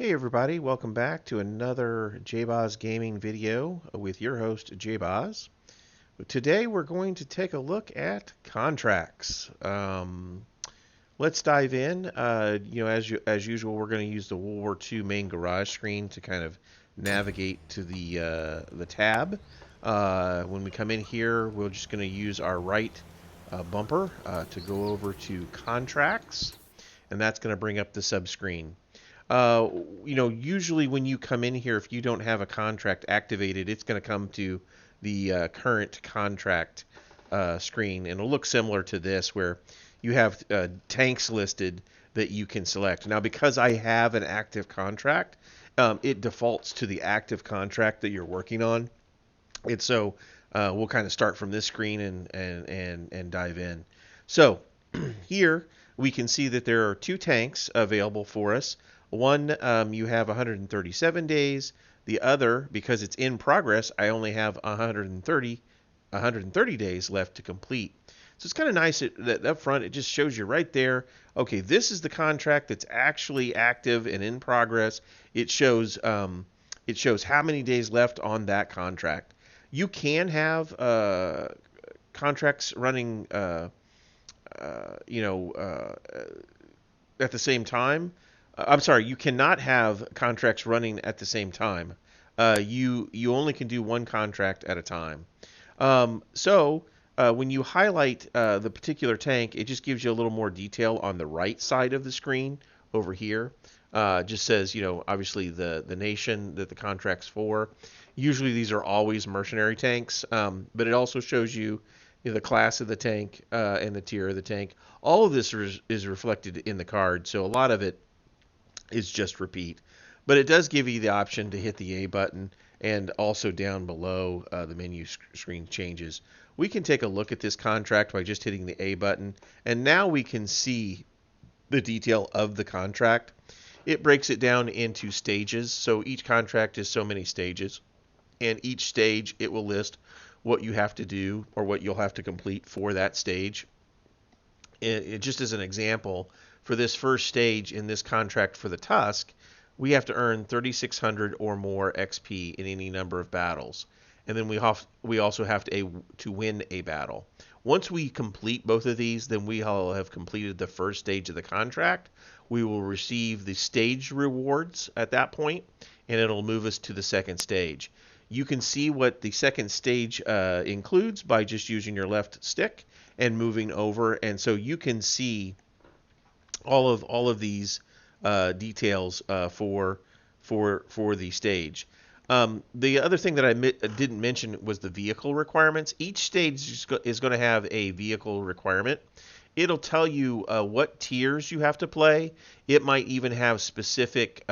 Hey everybody, welcome back to another JBoz Gaming video with your host JBoz. Today we're going to take a look at contracts. Let's dive in. As usual, we're going to use the World War II main garage screen to kind of navigate to the tab. When we come in here, we're just going to use our right bumper to go over to contracts, and that's going to bring up the subscreen. uh, Usually when you come in here, if you don't have a contract activated, it's going to come to the current contract screen, and it'll look similar to this, where you have tanks listed that you can select. Now, because I have an active contract, it defaults to the active contract that you're working on, and so we'll kind of start from this screen and dive in. So here we can see that there are two tanks available for us. One, you have 137 days. The other, because it's in progress, I only have 130 days left to complete. So it's kind of nice that up front it just shows you right there. Okay, this is the contract that's actually active and in progress. It shows how many days left on that contract. You can have contracts running, at the same time. I'm sorry, you cannot have contracts running at the same time. You only can do one contract at a time. When you highlight the particular tank, it just gives you a little more detail on the right side of the screen over here. Just says, obviously the nation that the contract's for. Usually these are always mercenary tanks, but it also shows you, the class of the tank and the tier of the tank. All of this is reflected in the card, so a lot of it is just repeat. But it does give you the option to hit the A button, and also down below the menu screen changes. We can take a look at this contract by just hitting the A button, and now we can see the detail of the contract. It breaks it down into stages, so each contract is so many stages, and each stage it will list what you have to do or what you'll have to complete for that stage. Just as an example, for this first stage in this contract for the Tusk, we have to earn 3,600 or more XP in any number of battles. And then we also have to win a battle. Once we complete both of these, then we will have completed the first stage of the contract. We will receive the stage rewards at that point, and it'll move us to the second stage. You can see what the second stage includes by just using your left stick and moving over, and so you can see all of these details for the stage. The other thing that I didn't mention was the vehicle requirements. Each stage is going to have a vehicle requirement. It'll tell you what tiers you have to play. It might even have specific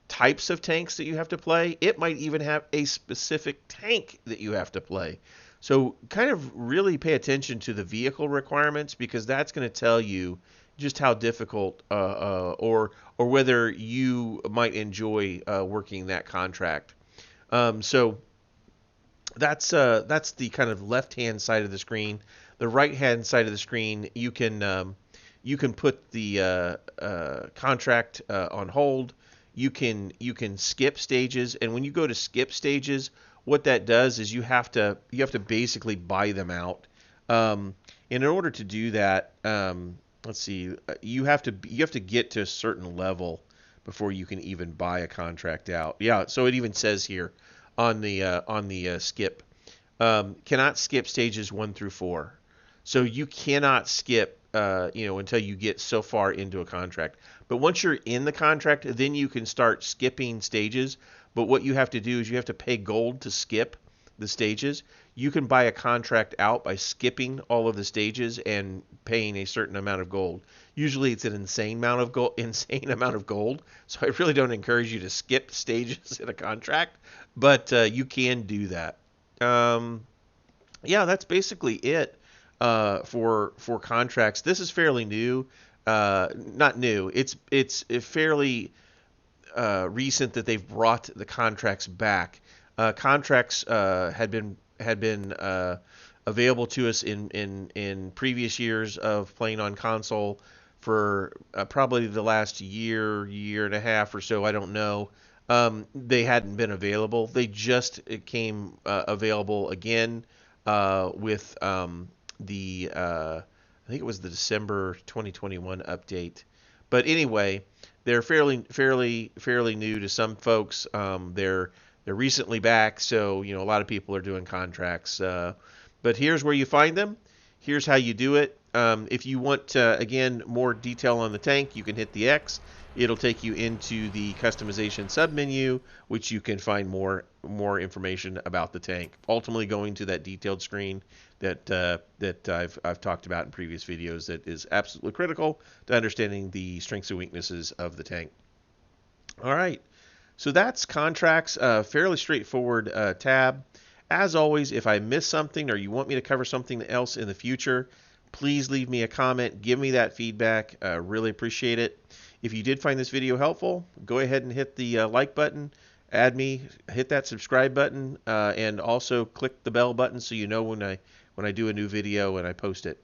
types of tanks that you have to play. It might even have a specific tank that you have to play. So kind of really pay attention to the vehicle requirements, because that's going to tell you just how difficult or whether you might enjoy working that contract. So that's the kind of left-hand side of the screen. The right-hand side of the screen, you can put the contract on hold. You can skip stages, and when you go to skip stages, what that does is you have to basically buy them out. In order to do that, let's see, you have to get to a certain level before you can even buy a contract out. Yeah, so it even says here on the skip, cannot skip stages 1 through 4. So you cannot skip until you get so far into a contract. But once you're in the contract, then you can start skipping stages. But what you have to do is you have to pay gold to skip the stages. You can buy a contract out by skipping all of the stages and paying a certain amount of gold. Usually it's an insane amount of gold. So I really don't encourage you to skip stages in a contract, but you can do that. Yeah, that's basically it for contracts. This is fairly new. Not new. It's fairly recent that they've brought the contracts back. Contracts had been available to us in previous years of playing on console for probably the last year and a half or so. I don't know. They hadn't been available. They just it came available again with the I think it was the December 2021 update. But anyway, they're fairly new to some folks. They're recently back, so a lot of people are doing contracts. But here's where you find them. Here's how you do it. If you want, again, more detail on the tank, you can hit the X. It'll take you into the customization submenu, which you can find more information about the tank. Ultimately, going to that detailed screen that I've talked about in previous videos, that is absolutely critical to understanding the strengths and weaknesses of the tank. All right, so that's contracts. Fairly straightforward tab. As always, if I miss something or you want me to cover something else in the future, please leave me a comment. Give me that feedback. Really appreciate it. If you did find this video helpful, go ahead and hit the like button, add me, hit that subscribe button, and also click the bell button so you know when I do a new video and I post it.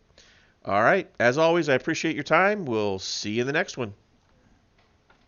All right. As always, I appreciate your time. We'll see you in the next one.